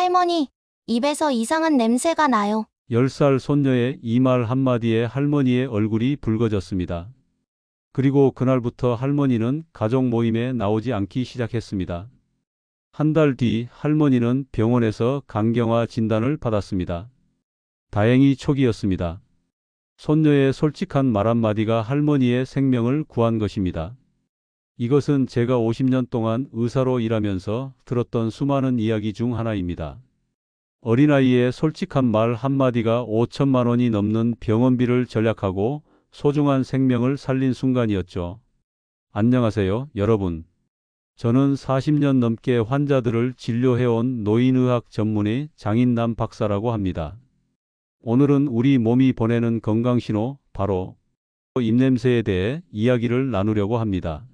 할머니, 입에서 이상한 냄새가 나요. 10살 손녀의 이 말 한마디에 할머니의 얼굴이 붉어졌습니다. 그리고 그날부터 할머니는 가족 모임에 나오지 않기 시작했습니다. 한 달 뒤 할머니는 병원에서 간경화 진단을 받았습니다. 다행히 초기였습니다. 손녀의 솔직한 말 한마디가 할머니의 생명을 구한 것입니다. 이것은 제가 50년 동안 의사로 일하면서 들었던 수많은 이야기 중 하나입니다. 어린아이의 솔직한 말 한마디가 5천만 원이 넘는 병원비를 절약하고 소중한 생명을 살린 순간이었죠. 안녕하세요, 여러분. 저는 40년 넘게 환자들을 진료해온 노인의학 전문의 장인남 박사라고 합니다. 오늘은 우리 몸이 보내는 건강신호, 바로 입냄새에 대해 이야기를 나누려고 합니다.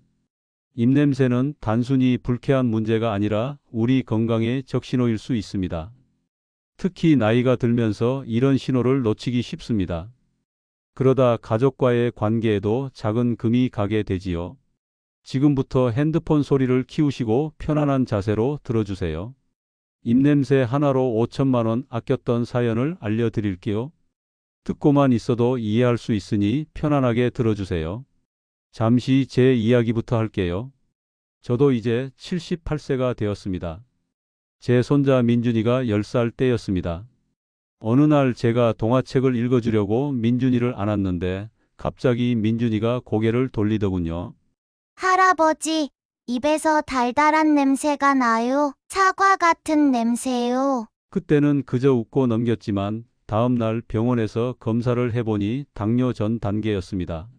입냄새는 단순히 불쾌한 문제가 아니라 우리 건강의 적신호일 수 있습니다. 특히 나이가 들면서 이런 신호를 놓치기 쉽습니다. 그러다 가족과의 관계에도 작은 금이 가게 되지요. 지금부터 핸드폰 소리를 키우시고 편안한 자세로 들어주세요. 입냄새 하나로 5천만 원 아꼈던 사연을 알려드릴게요. 듣고만 있어도 이해할 수 있으니 편안하게 들어주세요. 잠시 제 이야기부터 할게요. 저도 이제 78세가 되었습니다. 제 손자 민준이가 10살 때였습니다. 어느 날 제가 동화책을 읽어주려고 민준이를 안았는데 갑자기 민준이가 고개를 돌리더군요. 할아버지, 입에서 달달한 냄새가 나요. 사과 같은 냄새요. 그때는 그저 웃고 넘겼지만 다음 날 병원에서 검사를 해보니 당뇨 전 단계였습니다.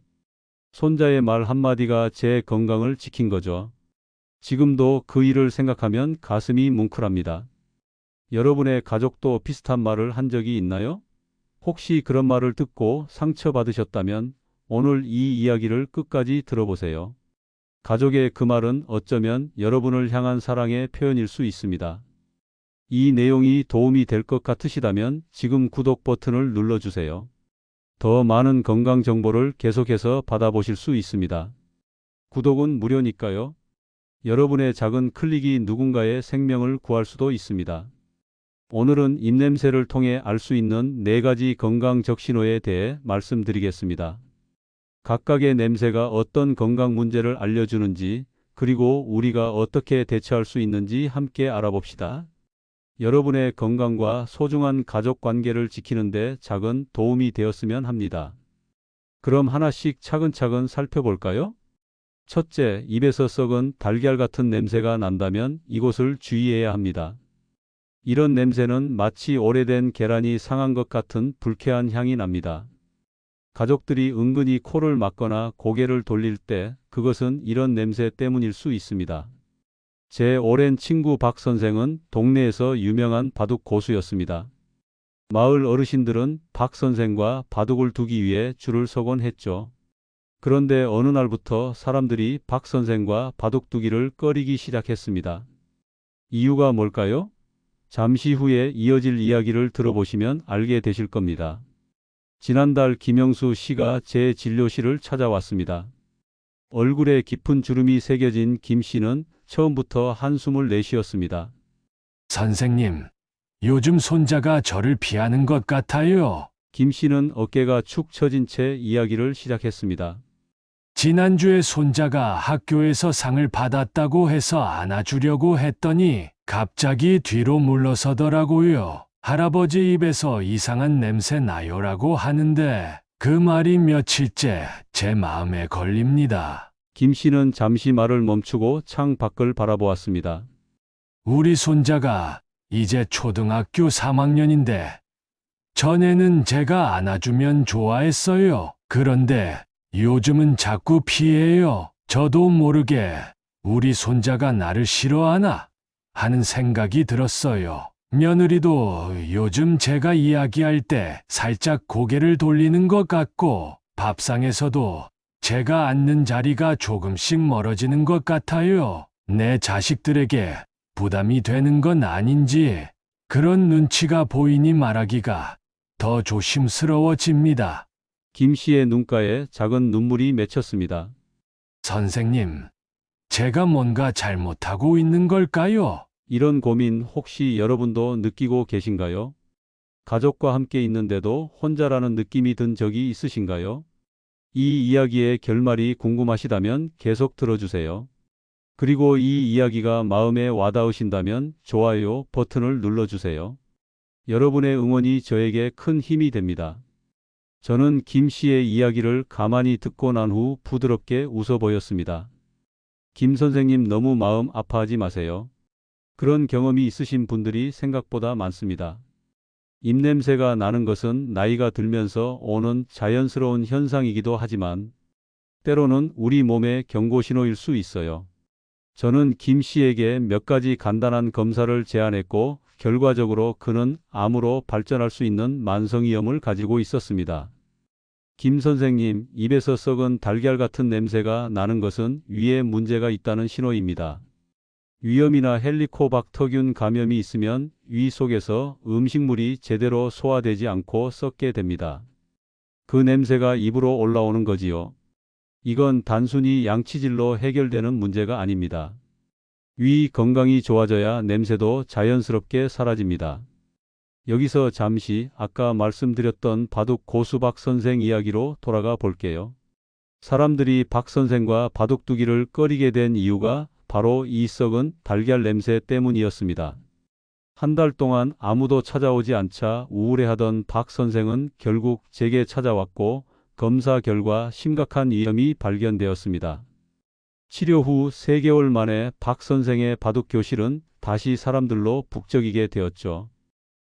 손자의 말 한마디가 제 건강을 지킨 거죠. 지금도 그 일을 생각하면 가슴이 뭉클합니다. 여러분의 가족도 비슷한 말을 한 적이 있나요? 혹시 그런 말을 듣고 상처받으셨다면 오늘 이 이야기를 끝까지 들어보세요. 가족의 그 말은 어쩌면 여러분을 향한 사랑의 표현일 수 있습니다. 이 내용이 도움이 될 것 같으시다면 지금 구독 버튼을 눌러주세요. 더 많은 건강 정보를 계속해서 받아보실 수 있습니다. 구독은 무료니까요. 여러분의 작은 클릭이 누군가의 생명을 구할 수도 있습니다. 오늘은 입냄새를 통해 알 수 있는 4가지 건강 적신호에 대해 말씀드리겠습니다. 각각의 냄새가 어떤 건강 문제를 알려주는지, 그리고 우리가 어떻게 대처할 수 있는지 함께 알아봅시다. 여러분의 건강과 소중한 가족 관계를 지키는 데 작은 도움이 되었으면 합니다. 그럼 하나씩 차근차근 살펴볼까요? 첫째, 입에서 썩은 달걀 같은 냄새가 난다면 이곳을 주의해야 합니다. 이런 냄새는 마치 오래된 계란이 상한 것 같은 불쾌한 향이 납니다. 가족들이 은근히 코를 막거나 고개를 돌릴 때 그것은 이런 냄새 때문일 수 있습니다. 제 오랜 친구 박 선생은 동네에서 유명한 바둑 고수였습니다. 마을 어르신들은 박 선생과 바둑을 두기 위해 줄을 서곤 했죠. 그런데 어느 날부터 사람들이 박 선생과 바둑 두기를 꺼리기 시작했습니다. 이유가 뭘까요? 잠시 후에 이어질 이야기를 들어보시면 알게 되실 겁니다. 지난달 김영수 씨가 제 진료실을 찾아왔습니다. 얼굴에 깊은 주름이 새겨진 김 씨는 처음부터 한숨을 내쉬었습니다. 선생님, 요즘 손자가 저를 피하는 것 같아요. 김 씨는 어깨가 축 처진 채 이야기를 시작했습니다. 지난주에 손자가 학교에서 상을 받았다고 해서 안아주려고 했더니 갑자기 뒤로 물러서더라고요. 할아버지 입에서 이상한 냄새 나요라고 하는데 그 말이 며칠째 제 마음에 걸립니다. 김 씨는 잠시 말을 멈추고 창 밖을 바라보았습니다. 우리 손자가 이제 초등학교 3학년인데 전에는 제가 안아주면 좋아했어요. 그런데 요즘은 자꾸 피해요. 저도 모르게 우리 손자가 나를 싫어하나 하는 생각이 들었어요. 며느리도 요즘 제가 이야기할 때 살짝 고개를 돌리는 것 같고 밥상에서도 제가 앉는 자리가 조금씩 멀어지는 것 같아요. 내 자식들에게 부담이 되는 건 아닌지 그런 눈치가 보이니 말하기가 더 조심스러워집니다. 김 씨의 눈가에 작은 눈물이 맺혔습니다. 선생님, 제가 뭔가 잘못하고 있는 걸까요? 이런 고민 혹시 여러분도 느끼고 계신가요? 가족과 함께 있는데도 혼자라는 느낌이 든 적이 있으신가요? 이 이야기의 결말이 궁금하시다면 계속 들어주세요. 그리고 이 이야기가 마음에 와닿으신다면 좋아요 버튼을 눌러주세요. 여러분의 응원이 저에게 큰 힘이 됩니다. 저는 김 씨의 이야기를 가만히 듣고 난 후 부드럽게 웃어 보였습니다. 김 선생님 너무 마음 아파하지 마세요. 그런 경험이 있으신 분들이 생각보다 많습니다. 입냄새가 나는 것은 나이가 들면서 오는 자연스러운 현상이기도 하지만 때로는 우리 몸의 경고 신호일 수 있어요. 저는 김 씨에게 몇 가지 간단한 검사를 제안했고 결과적으로 그는 암으로 발전할 수 있는 만성이염을 가지고 있었습니다. 김 선생님, 입에서 썩은 달걀 같은 냄새가 나는 것은 위에 문제가 있다는 신호입니다. 위염이나 헬리코박터균 감염이 있으면 위 속에서 음식물이 제대로 소화되지 않고 썩게 됩니다. 그 냄새가 입으로 올라오는 거지요. 이건 단순히 양치질로 해결되는 문제가 아닙니다. 위 건강이 좋아져야 냄새도 자연스럽게 사라집니다. 여기서 잠시 아까 말씀드렸던 바둑 고수 박 선생 이야기로 돌아가 볼게요. 사람들이 박 선생과 바둑두기를 꺼리게 된 이유가 바로 이 썩은 달걀 냄새 때문이었습니다. 한 달 동안 아무도 찾아오지 않자 우울해하던 박 선생은 결국 제게 찾아왔고 검사 결과 심각한 위염이 발견되었습니다. 치료 후 3개월 만에 박 선생의 바둑 교실은 다시 사람들로 북적이게 되었죠.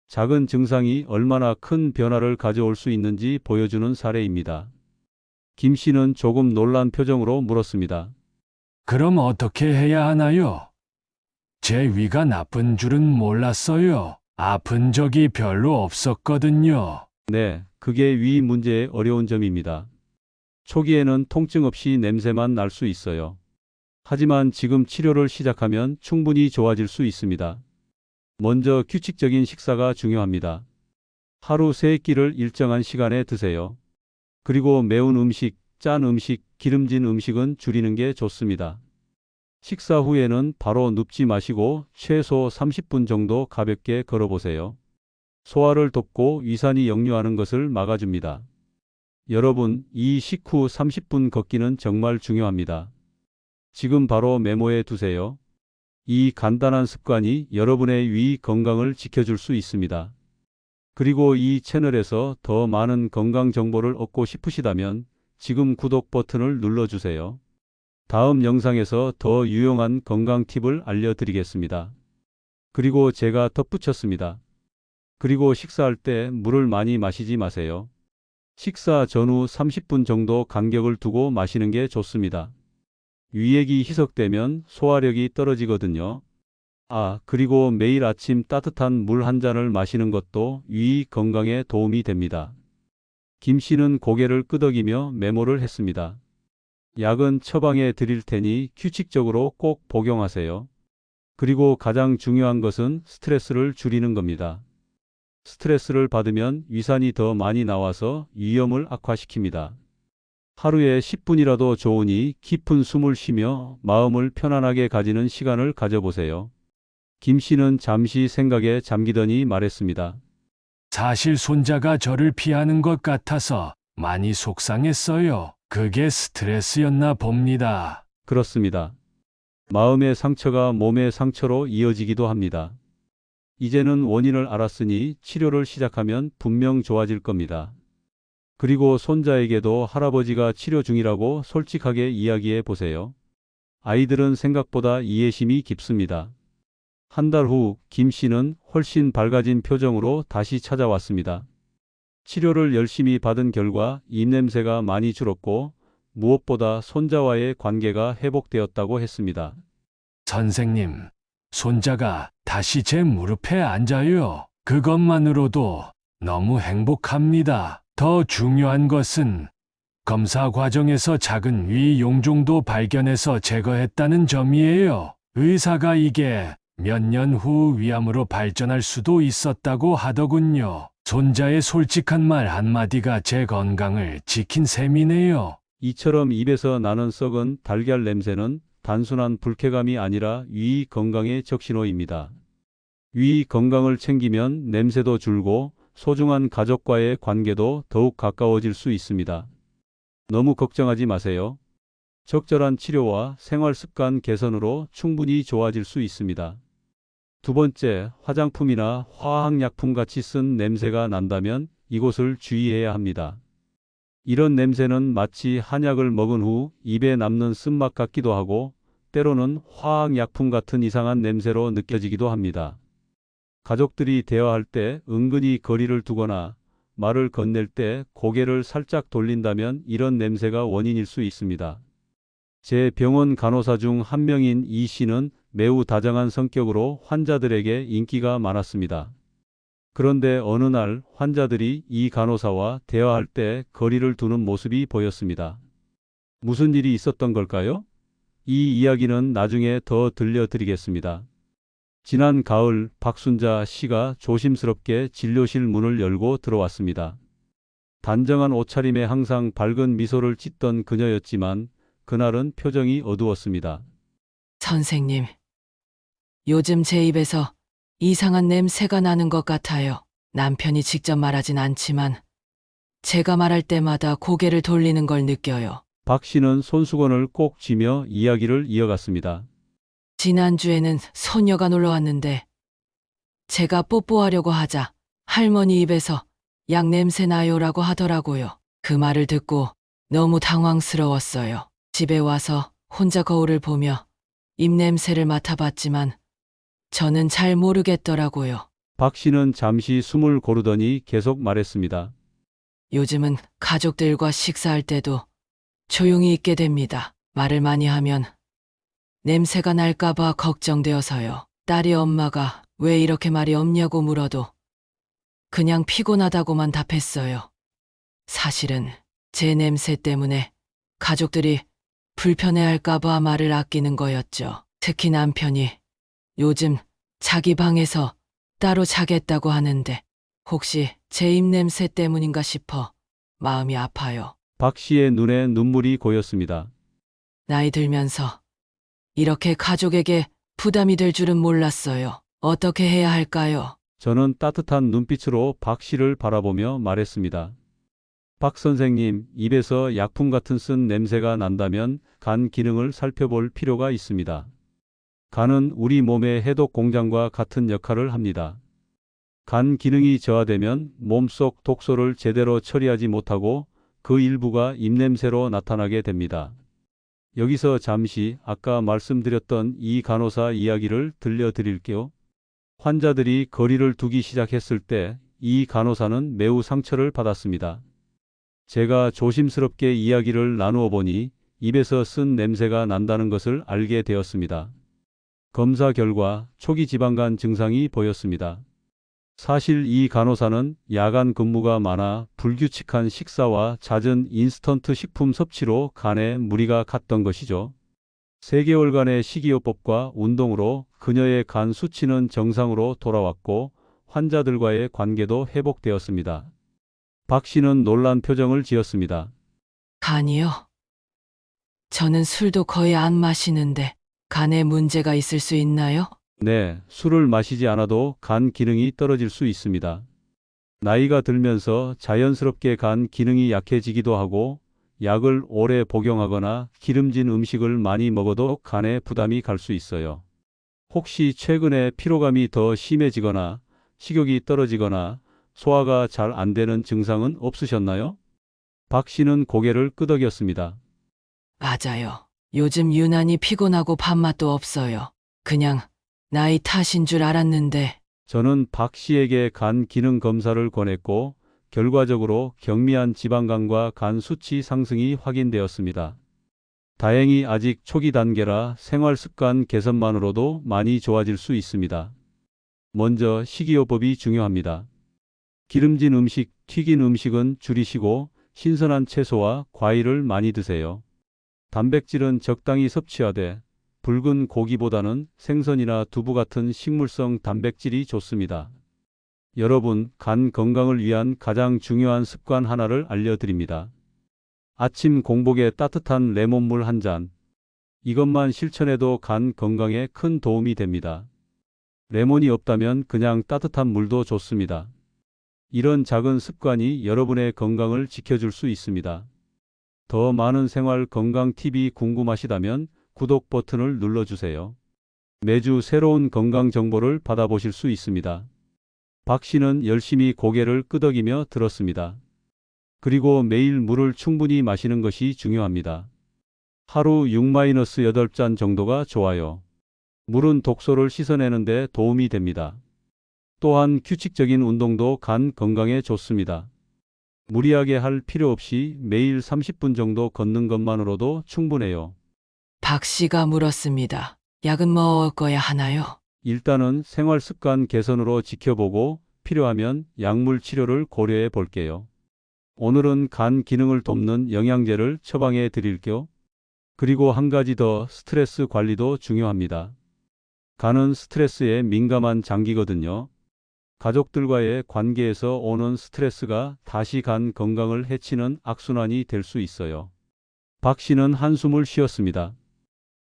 작은 증상이 얼마나 큰 변화를 가져올 수 있는지 보여주는 사례입니다. 김 씨는 조금 놀란 표정으로 물었습니다. 그럼 어떻게 해야 하나요? 제 위가 나쁜 줄은 몰랐어요. 아픈 적이 별로 없었거든요. 네, 그게 위 문제의 어려운 점입니다. 초기에는 통증 없이 냄새만 날 수 있어요. 하지만 지금 치료를 시작하면 충분히 좋아질 수 있습니다. 먼저 규칙적인 식사가 중요합니다. 하루 3끼를 일정한 시간에 드세요. 그리고 매운 음식, 짠 음식, 기름진 음식은 줄이는 게 좋습니다. 식사 후에는 바로 눕지 마시고 최소 30분 정도 가볍게 걸어보세요. 소화를 돕고 위산이 역류하는 것을 막아줍니다. 여러분, 이 식후 30분 걷기는 정말 중요합니다. 지금 바로 메모해 두세요. 이 간단한 습관이 여러분의 위 건강을 지켜줄 수 있습니다. 그리고 이 채널에서 더 많은 건강 정보를 얻고 싶으시다면 지금 구독 버튼을 눌러주세요. 다음 영상에서 더 유용한 건강 팁을 알려드리겠습니다. 그리고 제가 덧붙였습니다. 그리고 식사할 때 물을 많이 마시지 마세요. 식사 전후 30분 정도 간격을 두고 마시는 게 좋습니다. 위액이 희석되면 소화력이 떨어지거든요. 그리고 매일 아침 따뜻한 물 한 잔을 마시는 것도 위 건강에 도움이 됩니다. 김 씨는 고개를 끄덕이며 메모를 했습니다. 약은 처방해 드릴 테니 규칙적으로 꼭 복용하세요. 그리고 가장 중요한 것은 스트레스를 줄이는 겁니다. 스트레스를 받으면 위산이 더 많이 나와서 위염을 악화시킵니다. 하루에 10분이라도 좋으니 깊은 숨을 쉬며 마음을 편안하게 가지는 시간을 가져보세요. 김 씨는 잠시 생각에 잠기더니 말했습니다. 사실 손자가 저를 피하는 것 같아서 많이 속상했어요. 그게 스트레스였나 봅니다. 그렇습니다. 마음의 상처가 몸의 상처로 이어지기도 합니다. 이제는 원인을 알았으니 치료를 시작하면 분명 좋아질 겁니다. 그리고 손자에게도 할아버지가 치료 중이라고 솔직하게 이야기해 보세요. 아이들은 생각보다 이해심이 깊습니다. 한 달 후 김 씨는 훨씬 밝아진 표정으로 다시 찾아왔습니다. 치료를 열심히 받은 결과 입냄새가 많이 줄었고 무엇보다 손자와의 관계가 회복되었다고 했습니다. 선생님, 손자가 다시 제 무릎에 앉아요. 그것만으로도 너무 행복합니다. 더 중요한 것은 검사 과정에서 작은 위 용종도 발견해서 제거했다는 점이에요. 의사가 이게 몇 년 후 위암으로 발전할 수도 있었다고 하더군요. 손자의 솔직한 말 한마디가 제 건강을 지킨 셈이네요. 이처럼 입에서 나는 썩은 달걀 냄새는 단순한 불쾌감이 아니라 위 건강의 적신호입니다. 위 건강을 챙기면 냄새도 줄고 소중한 가족과의 관계도 더욱 가까워질 수 있습니다. 너무 걱정하지 마세요. 적절한 치료와 생활 습관 개선으로 충분히 좋아질 수 있습니다. 두 번째, 화장품이나 화학약품 같이 쓴 냄새가 난다면 이곳을 주의해야 합니다. 이런 냄새는 마치 한약을 먹은 후 입에 남는 쓴맛 같기도 하고 때로는 화학약품 같은 이상한 냄새로 느껴지기도 합니다. 가족들이 대화할 때 은근히 거리를 두거나 말을 건넬 때 고개를 살짝 돌린다면 이런 냄새가 원인일 수 있습니다. 제 병원 간호사 중 한 명인 이 씨는 매우 다정한 성격으로 환자들에게 인기가 많았습니다. 그런데 어느 날 환자들이 이 간호사와 대화할 때 거리를 두는 모습이 보였습니다. 무슨 일이 있었던 걸까요? 이 이야기는 나중에 더 들려드리겠습니다. 지난 가을 박순자 씨가 조심스럽게 진료실 문을 열고 들어왔습니다. 단정한 옷차림에 항상 밝은 미소를 짓던 그녀였지만 그날은 표정이 어두웠습니다. 선생님, 요즘 제 입에서 이상한 냄새가 나는 것 같아요. 남편이 직접 말하진 않지만 제가 말할 때마다 고개를 돌리는 걸 느껴요. 박 씨는 손수건을 꼭 쥐며 이야기를 이어갔습니다. 지난주에는 손녀가 놀러 왔는데 제가 뽀뽀하려고 하자 할머니 입에서 약 냄새 나요라고 하더라고요. 그 말을 듣고 너무 당황스러웠어요. 집에 와서 혼자 거울을 보며 입 냄새를 맡아봤지만 저는 잘 모르겠더라고요. 박 씨는 잠시 숨을 고르더니 계속 말했습니다. 요즘은 가족들과 식사할 때도 조용히 있게 됩니다. 말을 많이 하면 냄새가 날까봐 걱정되어서요. 딸이 엄마가 왜 이렇게 말이 없냐고 물어도 그냥 피곤하다고만 답했어요. 사실은 제 냄새 때문에 가족들이 불편해할까봐 말을 아끼는 거였죠. 특히 남편이 요즘 자기 방에서 따로 자겠다고 하는데 혹시 제 입냄새 때문인가 싶어 마음이 아파요. 박 씨의 눈에 눈물이 고였습니다. 나이 들면서 이렇게 가족에게 부담이 될 줄은 몰랐어요. 어떻게 해야 할까요? 저는 따뜻한 눈빛으로 박 씨를 바라보며 말했습니다. 박 선생님, 입에서 약품 같은 쓴 냄새가 난다면 간 기능을 살펴볼 필요가 있습니다. 간은 우리 몸의 해독 공장과 같은 역할을 합니다. 간 기능이 저하되면 몸속 독소를 제대로 처리하지 못하고 그 일부가 입냄새로 나타나게 됩니다. 여기서 잠시 아까 말씀드렸던 이 간호사 이야기를 들려드릴게요. 환자들이 거리를 두기 시작했을 때 이 간호사는 매우 상처를 받았습니다. 제가 조심스럽게 이야기를 나누어 보니 입에서 쓴 냄새가 난다는 것을 알게 되었습니다. 검사 결과 초기 지방간 증상이 보였습니다. 사실 이 간호사는 야간 근무가 많아 불규칙한 식사와 잦은 인스턴트 식품 섭취로 간에 무리가 갔던 것이죠. 3개월간의 식이요법과 운동으로 그녀의 간 수치는 정상으로 돌아왔고 환자들과의 관계도 회복되었습니다. 박 씨는 놀란 표정을 지었습니다. 간이요? 저는 술도 거의 안 마시는데 간에 문제가 있을 수 있나요? 네, 술을 마시지 않아도 간 기능이 떨어질 수 있습니다. 나이가 들면서 자연스럽게 간 기능이 약해지기도 하고 약을 오래 복용하거나 기름진 음식을 많이 먹어도 간에 부담이 갈 수 있어요. 혹시 최근에 피로감이 더 심해지거나 식욕이 떨어지거나 소화가 잘 안 되는 증상은 없으셨나요? 박 씨는 고개를 끄덕였습니다. 맞아요. 요즘 유난히 피곤하고 밥맛도 없어요. 그냥 나이 탓인 줄 알았는데 저는 박 씨에게 간 기능 검사를 권했고 결과적으로 경미한 지방간과 간 수치 상승이 확인되었습니다. 다행히 아직 초기 단계라 생활 습관 개선만으로도 많이 좋아질 수 있습니다. 먼저 식이요법이 중요합니다. 기름진 음식, 튀긴 음식은 줄이시고 신선한 채소와 과일을 많이 드세요. 단백질은 적당히 섭취하되 붉은 고기보다는 생선이나 두부 같은 식물성 단백질이 좋습니다. 여러분, 간 건강을 위한 가장 중요한 습관 하나를 알려드립니다. 아침 공복에 따뜻한 레몬물 한 잔. 이것만 실천해도 간 건강에 큰 도움이 됩니다. 레몬이 없다면 그냥 따뜻한 물도 좋습니다. 이런 작은 습관이 여러분의 건강을 지켜줄 수 있습니다. 더 많은 생활 건강 팁이 궁금하시다면 구독 버튼을 눌러주세요. 매주 새로운 건강 정보를 받아보실 수 있습니다. 박 씨는 열심히 고개를 끄덕이며 들었습니다. 그리고 매일 물을 충분히 마시는 것이 중요합니다. 하루 6-8잔 정도가 좋아요. 물은 독소를 씻어내는 데 도움이 됩니다. 또한 규칙적인 운동도 간 건강에 좋습니다. 무리하게 할 필요 없이 매일 30분 정도 걷는 것만으로도 충분해요. 박 씨가 물었습니다. 약은 먹어야 하나요? 일단은 생활 습관 개선으로 지켜보고 필요하면 약물 치료를 고려해 볼게요. 오늘은 간 기능을 돕는 영양제를 처방해 드릴게요. 그리고 한 가지 더, 스트레스 관리도 중요합니다. 간은 스트레스에 민감한 장기거든요. 가족들과의 관계에서 오는 스트레스가 다시 간 건강을 해치는 악순환이 될 수 있어요. 박 씨는 한숨을 쉬었습니다.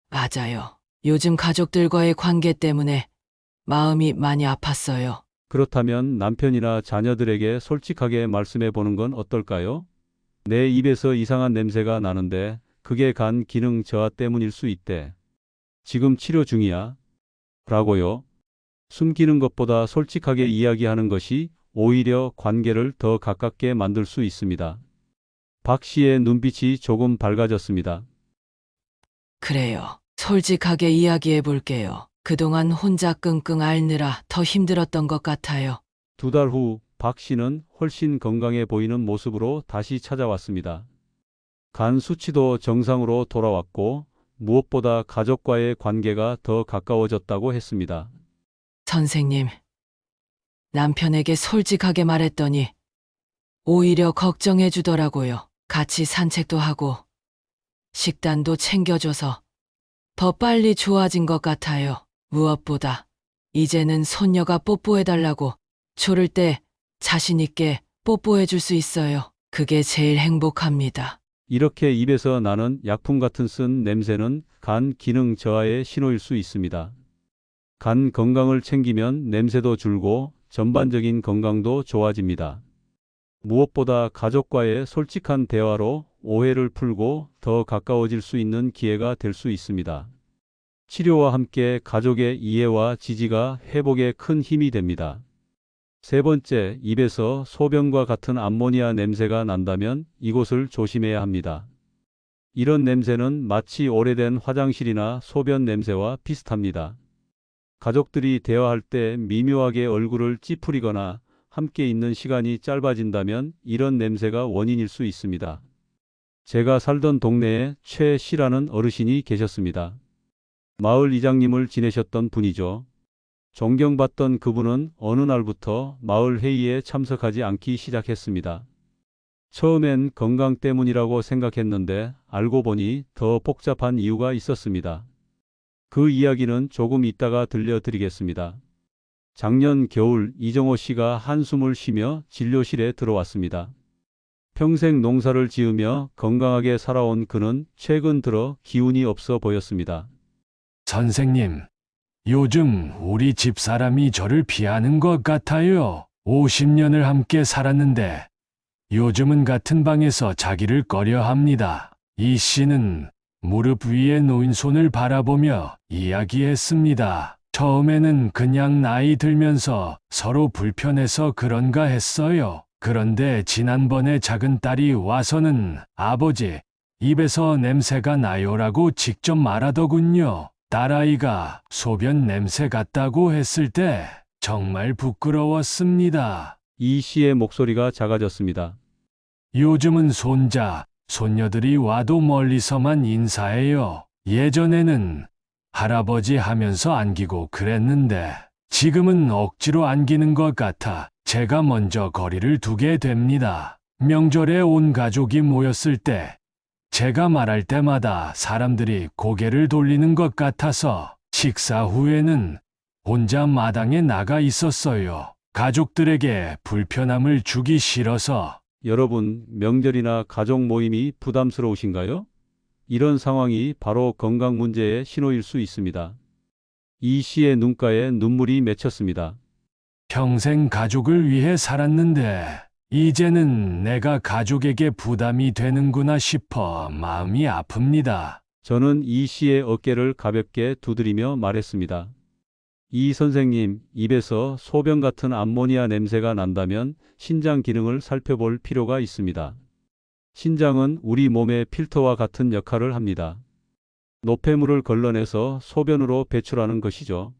맞아요. 요즘 가족들과의 관계 때문에 마음이 많이 아팠어요. 그렇다면 남편이나 자녀들에게 솔직하게 말씀해 보는 건 어떨까요? 내 입에서 이상한 냄새가 나는데 그게 간 기능 저하 때문일 수 있대. 지금 치료 중이야. 라고요. 숨기는 것보다 솔직하게 이야기하는 것이 오히려 관계를 더 가깝게 만들 수 있습니다. 박 씨의 눈빛이 조금 밝아졌습니다. 그래요. 솔직하게 이야기해 볼게요. 그동안 혼자 끙끙 앓느라 더 힘들었던 것 같아요. 2달 후 박 씨는 훨씬 건강해 보이는 모습으로 다시 찾아왔습니다. 간 수치도 정상으로 돌아왔고 무엇보다 가족과의 관계가 더 가까워졌다고 했습니다. 선생님, 남편에게 솔직하게 말했더니 오히려 걱정해 주더라고요. 같이 산책도 하고 식단도 챙겨줘서 더 빨리 좋아진 것 같아요. 무엇보다 이제는 손녀가 뽀뽀해달라고 조를 때 자신 있게 뽀뽀해 줄 수 있어요. 그게 제일 행복합니다. 이렇게 입에서 나는 약품 같은 쓴 냄새는 간 기능 저하의 신호일 수 있습니다. 간 건강을 챙기면 냄새도 줄고 전반적인 건강도 좋아집니다. 무엇보다 가족과의 솔직한 대화로 오해를 풀고 더 가까워질 수 있는 기회가 될 수 있습니다. 치료와 함께 가족의 이해와 지지가 회복에 큰 힘이 됩니다. 3번째, 입에서 소변과 같은 암모니아 냄새가 난다면 이곳을 조심해야 합니다. 이런 냄새는 마치 오래된 화장실이나 소변 냄새와 비슷합니다. 가족들이 대화할 때 미묘하게 얼굴을 찌푸리거나 함께 있는 시간이 짧아진다면 이런 냄새가 원인일 수 있습니다. 제가 살던 동네에 최 씨라는 어르신이 계셨습니다. 마을 이장님을 지내셨던 분이죠. 존경받던 그분은 어느 날부터 마을 회의에 참석하지 않기 시작했습니다. 처음엔 건강 때문이라고 생각했는데 알고 보니 더 복잡한 이유가 있었습니다. 그 이야기는 조금 이따가 들려드리겠습니다. 작년 겨울 이정호 씨가 한숨을 쉬며 진료실에 들어왔습니다. 평생 농사를 지으며 건강하게 살아온 그는 최근 들어 기운이 없어 보였습니다. 선생님, 요즘 우리 집 사람이 저를 피하는 것 같아요. 50년을 함께 살았는데 요즘은 같은 방에서 자기를 꺼려합니다. 이 씨는 무릎 위에 놓인 손을 바라보며 이야기했습니다. 처음에는 그냥 나이 들면서 서로 불편해서 그런가 했어요. 그런데 지난번에 작은 딸이 와서는 아버지, 입에서 냄새가 나요라고 직접 말하더군요. 딸아이가 소변 냄새 같다고 했을 때 정말 부끄러웠습니다. 이 씨의 목소리가 작아졌습니다. 요즘은 손자, 손녀들이 와도 멀리서만 인사해요. 예전에는 할아버지 하면서 안기고 그랬는데 지금은 억지로 안기는 것 같아 제가 먼저 거리를 두게 됩니다. 명절에 온 가족이 모였을 때 제가 말할 때마다 사람들이 고개를 돌리는 것 같아서 식사 후에는 혼자 마당에 나가 있었어요. 가족들에게 불편함을 주기 싫어서. 여러분, 명절이나 가족 모임이 부담스러우신가요? 이런 상황이 바로 건강 문제의 신호일 수 있습니다. 이 씨의 눈가에 눈물이 맺혔습니다. 평생 가족을 위해 살았는데 이제는 내가 가족에게 부담이 되는구나 싶어 마음이 아픕니다. 저는 이 씨의 어깨를 가볍게 두드리며 말했습니다. 이 선생님, 입에서 소변 같은 암모니아 냄새가 난다면 신장 기능을 살펴볼 필요가 있습니다. 신장은 우리 몸의 필터와 같은 역할을 합니다. 노폐물을 걸러내서 소변으로 배출하는 것이죠.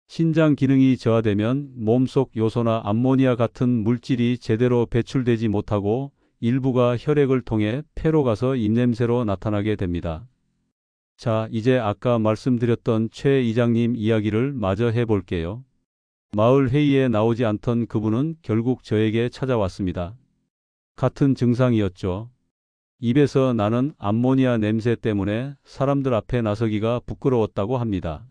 신장 기능이 저하되면 몸속 요소나 암모니아 같은 물질이 제대로 배출되지 못하고 일부가 혈액을 통해 폐로 가서 입냄새로 나타나게 됩니다. 자, 이제 아까 말씀드렸던 최 이장님 이야기를 마저 해볼게요. 마을 회의에 나오지 않던 그분은 결국 저에게 찾아왔습니다. 같은 증상이었죠. 입에서 나는 암모니아 냄새 때문에 사람들 앞에 나서기가 부끄러웠다고 합니다.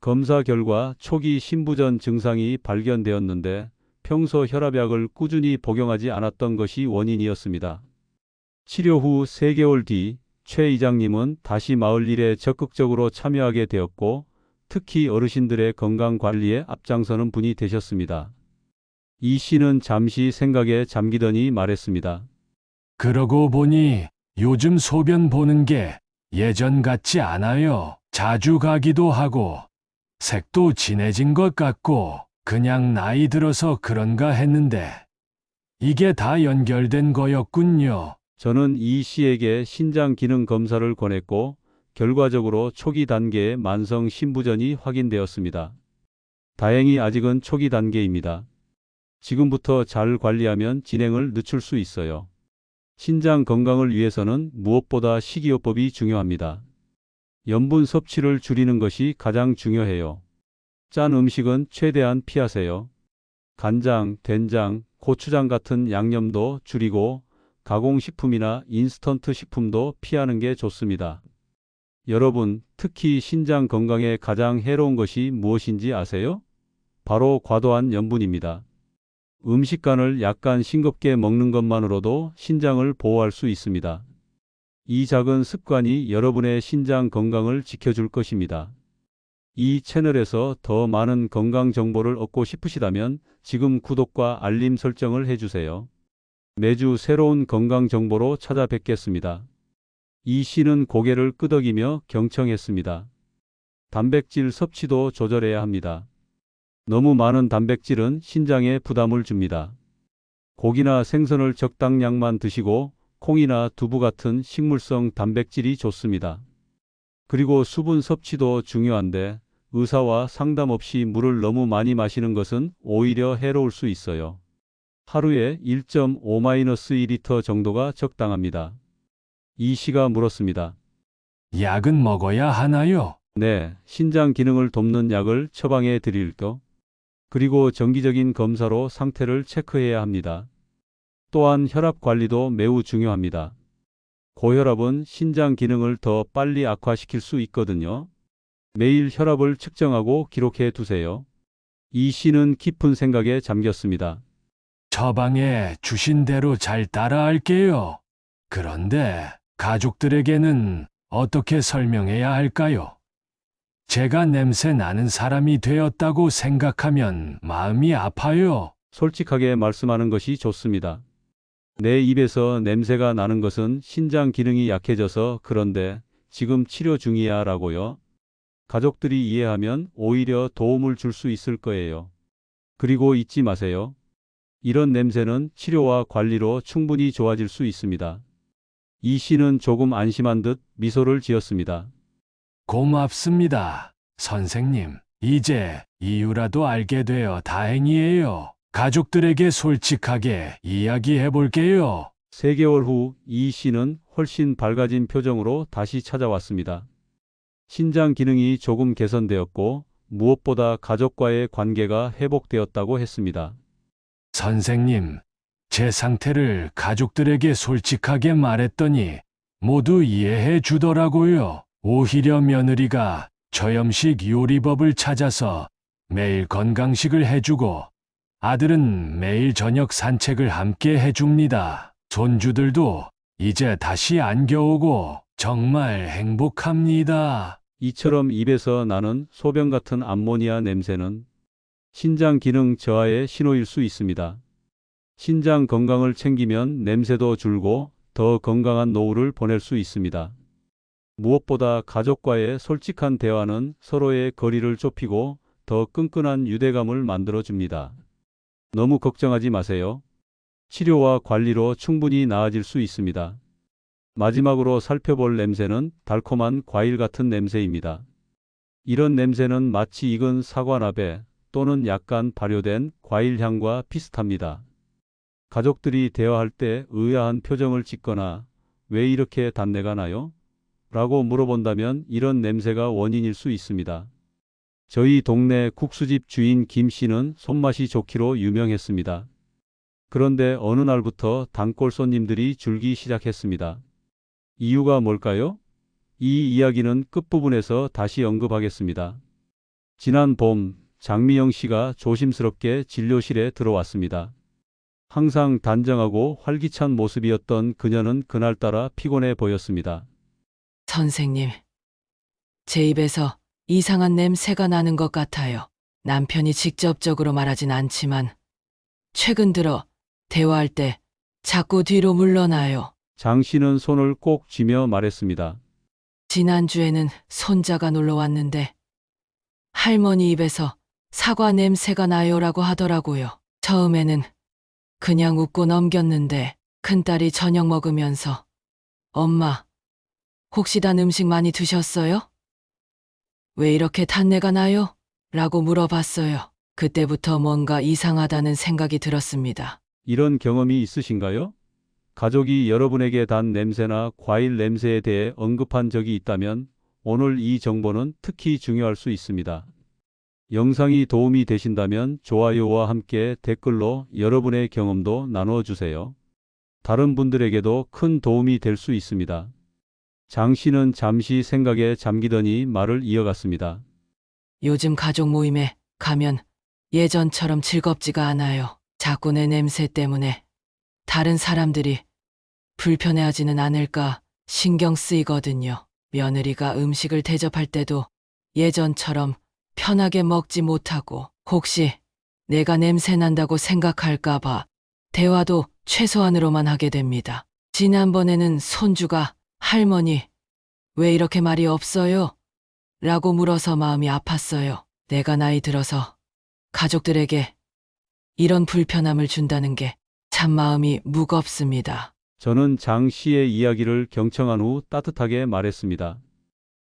검사 결과 초기 신부전 증상이 발견되었는데 평소 혈압약을 꾸준히 복용하지 않았던 것이 원인이었습니다. 치료 후 3개월 뒤 최 이장님은 다시 마을 일에 적극적으로 참여하게 되었고 특히 어르신들의 건강 관리에 앞장서는 분이 되셨습니다. 이 씨는 잠시 생각에 잠기더니 말했습니다. 그러고 보니 요즘 소변 보는 게 예전 같지 않아요. 자주 가기도 하고 색도 진해진 것 같고 그냥 나이 들어서 그런가 했는데 이게 다 연결된 거였군요. 저는 이 씨에게 신장 기능 검사를 권했고 결과적으로 초기 단계의 만성 신부전이 확인되었습니다. 다행히 아직은 초기 단계입니다. 지금부터 잘 관리하면 진행을 늦출 수 있어요. 신장 건강을 위해서는 무엇보다 식이요법이 중요합니다. 염분 섭취를 줄이는 것이 가장 중요해요. 짠 음식은 최대한 피하세요. 간장, 된장, 고추장 같은 양념도 줄이고 가공식품이나 인스턴트 식품도 피하는 게 좋습니다. 여러분, 특히 신장 건강에 가장 해로운 것이 무엇인지 아세요? 바로 과도한 염분입니다. 음식간을 약간 싱겁게 먹는 것만으로도 신장을 보호할 수 있습니다. 이 작은 습관이 여러분의 신장 건강을 지켜줄 것입니다. 이 채널에서 더 많은 건강 정보를 얻고 싶으시다면 지금 구독과 알림 설정을 해주세요. 매주 새로운 건강 정보로 찾아뵙겠습니다. 이 씨는 고개를 끄덕이며 경청했습니다. 단백질 섭취도 조절해야 합니다. 너무 많은 단백질은 신장에 부담을 줍니다. 고기나 생선을 적당량만 드시고 콩이나 두부 같은 식물성 단백질이 좋습니다. 그리고 수분 섭취도 중요한데 의사와 상담 없이 물을 너무 많이 마시는 것은 오히려 해로울 수 있어요. 하루에 1.5-2리터 정도가 적당합니다. 이 씨가 물었습니다. 약은 먹어야 하나요? 네, 신장 기능을 돕는 약을 처방해 드릴까? 그리고 정기적인 검사로 상태를 체크해야 합니다. 또한 혈압 관리도 매우 중요합니다. 고혈압은 신장 기능을 더 빨리 악화시킬 수 있거든요. 매일 혈압을 측정하고 기록해 두세요. 이 씨는 깊은 생각에 잠겼습니다. 처방에 주신 대로 잘 따라할게요. 그런데 가족들에게는 어떻게 설명해야 할까요? 제가 냄새 나는 사람이 되었다고 생각하면 마음이 아파요. 솔직하게 말씀하는 것이 좋습니다. 내 입에서 냄새가 나는 것은 신장 기능이 약해져서 그런데 지금 치료 중이야 라고요. 가족들이 이해하면 오히려 도움을 줄 수 있을 거예요. 그리고 잊지 마세요. 이런 냄새는 치료와 관리로 충분히 좋아질 수 있습니다. 이 씨는 조금 안심한 듯 미소를 지었습니다. 고맙습니다, 선생님. 이제 이유라도 알게 되어 다행이에요. 가족들에게 솔직하게 이야기해 볼게요. 3개월 후 이 씨는 훨씬 밝아진 표정으로 다시 찾아왔습니다. 신장 기능이 조금 개선되었고 무엇보다 가족과의 관계가 회복되었다고 했습니다. 선생님, 제 상태를 가족들에게 솔직하게 말했더니 모두 이해해 주더라고요. 오히려 며느리가 저염식 요리법을 찾아서 매일 건강식을 해주고 아들은 매일 저녁 산책을 함께 해줍니다. 손주들도 이제 다시 안겨오고 정말 행복합니다. 이처럼 입에서 나는 소변 같은 암모니아 냄새는 신장 기능 저하의 신호일 수 있습니다. 신장 건강을 챙기면 냄새도 줄고 더 건강한 노후를 보낼 수 있습니다. 무엇보다 가족과의 솔직한 대화는 서로의 거리를 좁히고 더 끈끈한 유대감을 만들어 줍니다. 너무 걱정하지 마세요. 치료와 관리로 충분히 나아질 수 있습니다. 마지막으로 살펴볼 냄새는 달콤한 과일 같은 냄새입니다. 이런 냄새는 마치 익은 사과나베 또는 약간 발효된 과일 향과 비슷합니다. 가족들이 대화할 때 의아한 표정을 짓거나 왜 이렇게 단내가 나요? 라고 물어본다면 이런 냄새가 원인일 수 있습니다. 저희 동네 국수집 주인 김 씨는 손맛이 좋기로 유명했습니다. 그런데 어느 날부터 단골 손님들이 줄기 시작했습니다. 이유가 뭘까요? 이 이야기는 끝부분에서 다시 언급하겠습니다. 지난 봄, 장미영 씨가 조심스럽게 진료실에 들어왔습니다. 항상 단정하고 활기찬 모습이었던 그녀는 그날따라 피곤해 보였습니다. 선생님, 제 입에서 이상한 냄새가 나는 것 같아요. 남편이 직접적으로 말하진 않지만 최근 들어 대화할 때 자꾸 뒤로 물러나요. 장 씨는 손을 꼭 쥐며 말했습니다. 지난주에는 손자가 놀러 왔는데 할머니 입에서 사과 냄새가 나요라고 하더라고요. 처음에는 그냥 웃고 넘겼는데 큰딸이 저녁 먹으면서 엄마, 혹시 단 음식 많이 드셨어요? 왜 이렇게 단내가 나요? 라고 물어봤어요. 그때부터 뭔가 이상하다는 생각이 들었습니다. 이런 경험이 있으신가요? 가족이 여러분에게 단 냄새나 과일 냄새에 대해 언급한 적이 있다면 오늘 이 정보는 특히 중요할 수 있습니다. 영상이 도움이 되신다면 좋아요와 함께 댓글로 여러분의 경험도 나눠주세요. 다른 분들에게도 큰 도움이 될 수 있습니다. 장 씨는 잠시 생각에 잠기더니 말을 이어갔습니다. 요즘 가족 모임에 가면 예전처럼 즐겁지가 않아요. 자꾸 내 냄새 때문에 다른 사람들이 불편해하지는 않을까 신경 쓰이거든요. 며느리가 음식을 대접할 때도 예전처럼 편하게 먹지 못하고 혹시 내가 냄새 난다고 생각할까봐 대화도 최소한으로만 하게 됩니다. 지난번에는 손주가 할머니, 왜 이렇게 말이 없어요? 라고 물어서 마음이 아팠어요. 내가 나이 들어서 가족들에게 이런 불편함을 준다는 게 참 마음이 무겁습니다. 저는 장 씨의 이야기를 경청한 후 따뜻하게 말했습니다.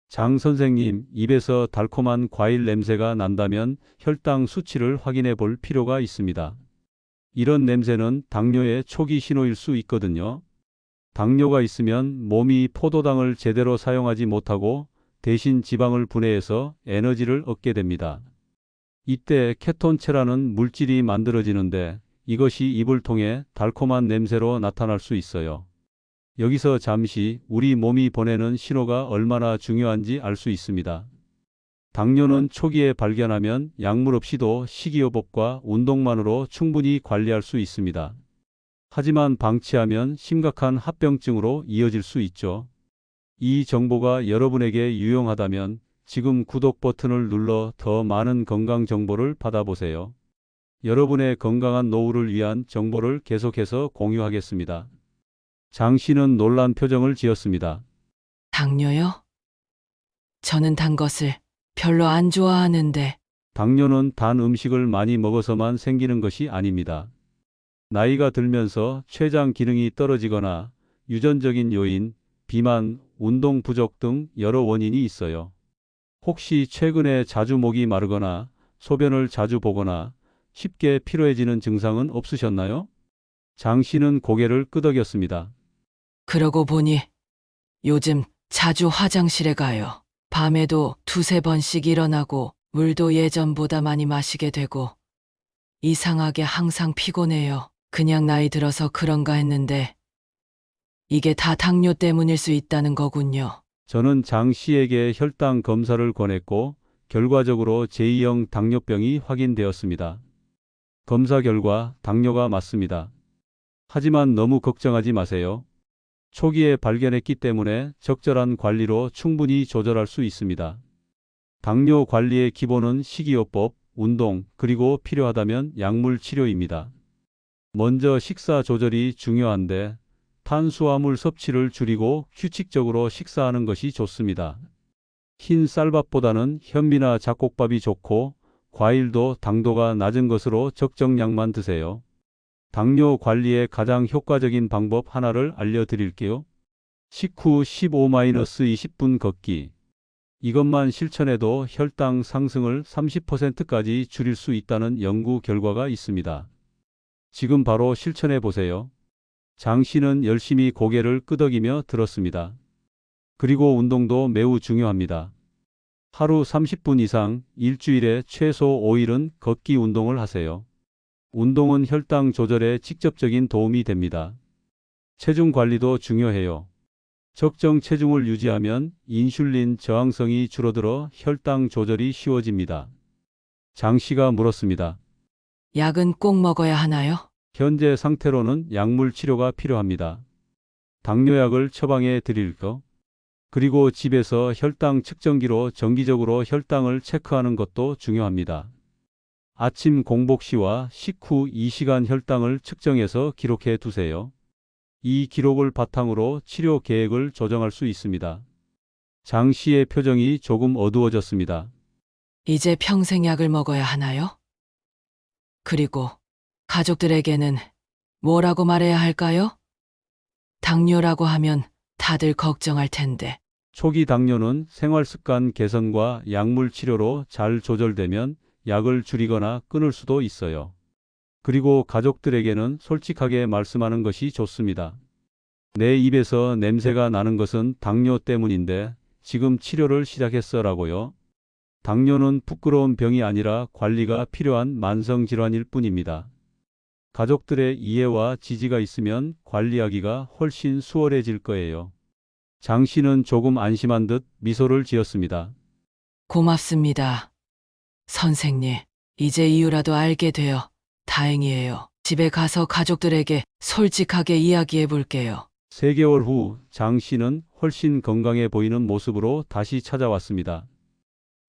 장 선생님, 입에서 달콤한 과일 냄새가 난다면 혈당 수치를 확인해 볼 필요가 있습니다. 이런 냄새는 당뇨의 초기 신호일 수 있거든요. 당뇨가 있으면 몸이 포도당을 제대로 사용하지 못하고 대신 지방을 분해해서 에너지를 얻게 됩니다. 이때 케톤체라는 물질이 만들어지는데 이것이 입을 통해 달콤한 냄새로 나타날 수 있어요. 여기서 잠시 우리 몸이 보내는 신호가 얼마나 중요한지 알 수 있습니다. 당뇨는 초기에 발견하면 약물 없이도 식이요법과 운동만으로 충분히 관리할 수 있습니다. 하지만 방치하면 심각한 합병증으로 이어질 수 있죠. 이 정보가 여러분에게 유용하다면 지금 구독 버튼을 눌러 더 많은 건강 정보를 받아보세요. 여러분의 건강한 노후를 위한 정보를 계속해서 공유하겠습니다. 장 씨는 놀란 표정을 지었습니다. 당뇨요? 저는 단 것을 별로 안 좋아하는데 당뇨는 단 음식을 많이 먹어서만 생기는 것이 아닙니다. 나이가 들면서 췌장 기능이 떨어지거나 유전적인 요인, 비만, 운동 부족 등 여러 원인이 있어요. 혹시 최근에 자주 목이 마르거나 소변을 자주 보거나 쉽게 피로해지는 증상은 없으셨나요? 장 씨는 고개를 끄덕였습니다. 그러고 보니 요즘 자주 화장실에 가요. 밤에도 두세 번씩 일어나고 물도 예전보다 많이 마시게 되고 이상하게 항상 피곤해요. 그냥 나이 들어서 그런가 했는데 이게 다 당뇨 때문일 수 있다는 거군요. 저는 장 씨에게 혈당 검사를 권했고 결과적으로 제2형 당뇨병이 확인되었습니다. 검사 결과 당뇨가 맞습니다. 하지만 너무 걱정하지 마세요. 초기에 발견했기 때문에 적절한 관리로 충분히 조절할 수 있습니다. 당뇨 관리의 기본은 식이요법, 운동, 그리고 필요하다면 약물 치료입니다. 먼저 식사 조절이 중요한데 탄수화물 섭취를 줄이고 규칙적으로 식사하는 것이 좋습니다. 흰 쌀밥보다는 현미나 잡곡밥이 좋고 과일도 당도가 낮은 것으로 적정량만 드세요. 당뇨 관리에 가장 효과적인 방법 하나를 알려드릴게요. 식후 15-20분 걷기. 이것만 실천해도 혈당 상승을 30%까지 줄일 수 있다는 연구 결과가 있습니다. 지금 바로 실천해 보세요. 장 씨는 열심히 고개를 끄덕이며 들었습니다. 그리고 운동도 매우 중요합니다. 하루 30분 이상, 일주일에 최소 5일은 걷기 운동을 하세요. 운동은 혈당 조절에 직접적인 도움이 됩니다. 체중 관리도 중요해요. 적정 체중을 유지하면 인슐린 저항성이 줄어들어 혈당 조절이 쉬워집니다. 장 씨가 물었습니다. 약은 꼭 먹어야 하나요? 현재 상태로는 약물 치료가 필요합니다. 당뇨약을 처방해 드릴까? 그리고 집에서 혈당 측정기로 정기적으로 혈당을 체크하는 것도 중요합니다. 아침 공복 시와 식후 2시간 혈당을 측정해서 기록해 두세요. 이 기록을 바탕으로 치료 계획을 조정할 수 있습니다. 장 씨의 표정이 조금 어두워졌습니다. 이제 평생 약을 먹어야 하나요? 그리고 가족들에게는 뭐라고 말해야 할까요? 당뇨라고 하면 다들 걱정할 텐데. 초기 당뇨는 생활습관 개선과 약물 치료로 잘 조절되면 약을 줄이거나 끊을 수도 있어요. 그리고 가족들에게는 솔직하게 말씀하는 것이 좋습니다. 내 입에서 냄새가 나는 것은 당뇨 때문인데 지금 치료를 시작했어라고요. 당뇨는 부끄러운 병이 아니라 관리가 필요한 만성질환일 뿐입니다. 가족들의 이해와 지지가 있으면 관리하기가 훨씬 수월해질 거예요. 장 씨는 조금 안심한 듯 미소를 지었습니다. 고맙습니다. 선생님, 이제 이유라도 알게 되어 다행이에요. 집에 가서 가족들에게 솔직하게 이야기해 볼게요. 3개월 후 장 씨는 훨씬 건강해 보이는 모습으로 다시 찾아왔습니다.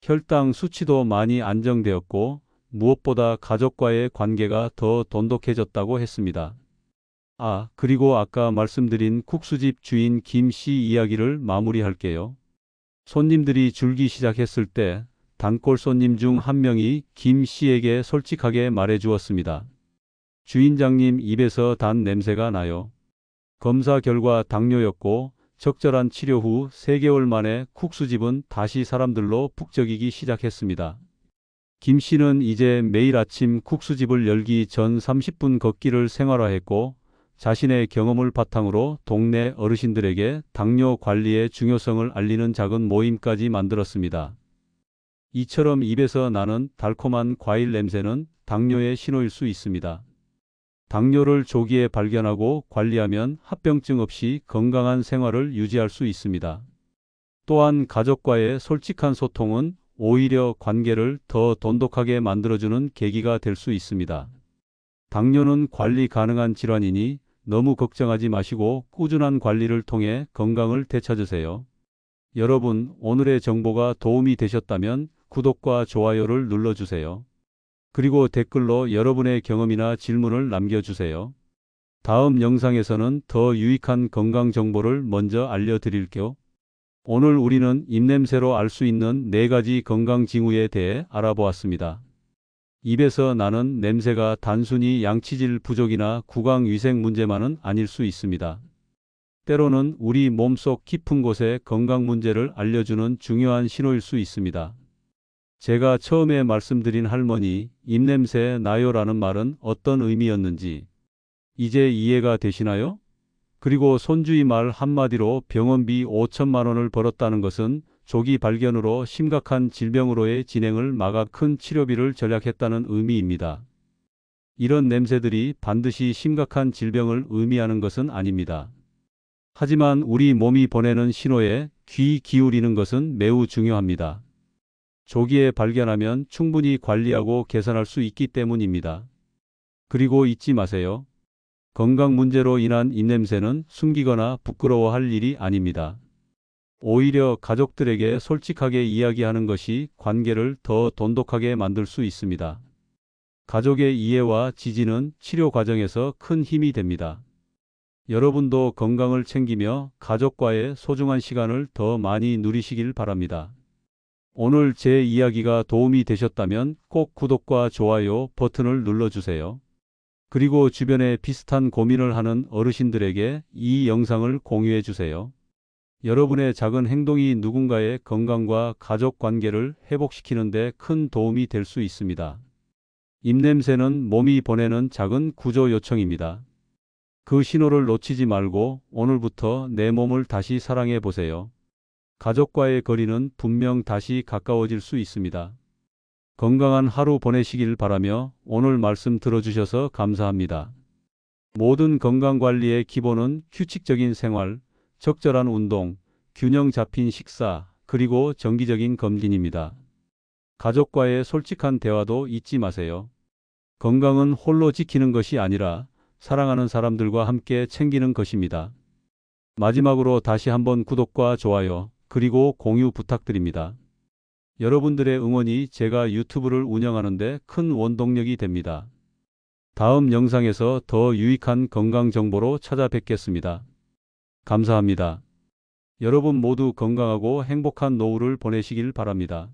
혈당 수치도 많이 안정되었고 무엇보다 가족과의 관계가 더 돈독해졌다고 했습니다. 그리고 아까 말씀드린 국수집 주인 김 씨 이야기를 마무리할게요. 손님들이 줄기 시작했을 때 단골 손님 중 한 명이 김 씨에게 솔직하게 말해 주었습니다. 주인장님 입에서 단 냄새가 나요. 검사 결과 당뇨였고 적절한 치료 후 3개월 만에 국수집은 다시 사람들로 북적이기 시작했습니다. 김 씨는 이제 매일 아침 국수집을 열기 전 30분 걷기를 생활화했고 자신의 경험을 바탕으로 동네 어르신들에게 당뇨 관리의 중요성을 알리는 작은 모임까지 만들었습니다. 이처럼 입에서 나는 달콤한 과일 냄새는 당뇨의 신호일 수 있습니다. 당뇨를 조기에 발견하고 관리하면 합병증 없이 건강한 생활을 유지할 수 있습니다. 또한 가족과의 솔직한 소통은 오히려 관계를 더 돈독하게 만들어주는 계기가 될 수 있습니다. 당뇨는 관리 가능한 질환이니 너무 걱정하지 마시고 꾸준한 관리를 통해 건강을 되찾으세요. 여러분, 오늘의 정보가 도움이 되셨다면 구독과 좋아요를 눌러주세요. 그리고 댓글로 여러분의 경험이나 질문을 남겨주세요. 다음 영상에서는 더 유익한 건강 정보를 먼저 알려드릴게요. 오늘 우리는 입냄새로 알 수 있는 4가지 건강 징후에 대해 알아보았습니다. 입에서 나는 냄새가 단순히 양치질 부족이나 구강 위생 문제만은 아닐 수 있습니다. 때로는 우리 몸속 깊은 곳의 건강 문제를 알려주는 중요한 신호일 수 있습니다. 제가 처음에 말씀드린 할머니, 입냄새 나요라는 말은 어떤 의미였는지 이제 이해가 되시나요? 그리고 손주의 말 한마디로 병원비 5천만 원을 벌었다는 것은 조기 발견으로 심각한 질병으로의 진행을 막아 큰 치료비를 절약했다는 의미입니다. 이런 냄새들이 반드시 심각한 질병을 의미하는 것은 아닙니다. 하지만 우리 몸이 보내는 신호에 귀 기울이는 것은 매우 중요합니다. 조기에 발견하면 충분히 관리하고 개선할 수 있기 때문입니다. 그리고 잊지 마세요. 건강 문제로 인한 입냄새는 숨기거나 부끄러워할 일이 아닙니다. 오히려 가족들에게 솔직하게 이야기하는 것이 관계를 더 돈독하게 만들 수 있습니다. 가족의 이해와 지지는 치료 과정에서 큰 힘이 됩니다. 여러분도 건강을 챙기며 가족과의 소중한 시간을 더 많이 누리시길 바랍니다. 오늘 제 이야기가 도움이 되셨다면 꼭 구독과 좋아요 버튼을 눌러주세요. 그리고 주변에 비슷한 고민을 하는 어르신들에게 이 영상을 공유해 주세요. 여러분의 작은 행동이 누군가의 건강과 가족 관계를 회복시키는 데 큰 도움이 될 수 있습니다. 입냄새는 몸이 보내는 작은 구조 요청입니다. 그 신호를 놓치지 말고 오늘부터 내 몸을 다시 사랑해 보세요. 가족과의 거리는 분명 다시 가까워질 수 있습니다. 건강한 하루 보내시길 바라며 오늘 말씀 들어주셔서 감사합니다. 모든 건강관리의 기본은 규칙적인 생활, 적절한 운동, 균형 잡힌 식사, 그리고 정기적인 검진입니다. 가족과의 솔직한 대화도 잊지 마세요. 건강은 홀로 지키는 것이 아니라 사랑하는 사람들과 함께 챙기는 것입니다. 마지막으로 다시 한번 구독과 좋아요, 그리고 공유 부탁드립니다. 여러분들의 응원이 제가 유튜브를 운영하는 데 큰 원동력이 됩니다. 다음 영상에서 더 유익한 건강 정보로 찾아뵙겠습니다. 감사합니다. 여러분 모두 건강하고 행복한 노후를 보내시길 바랍니다.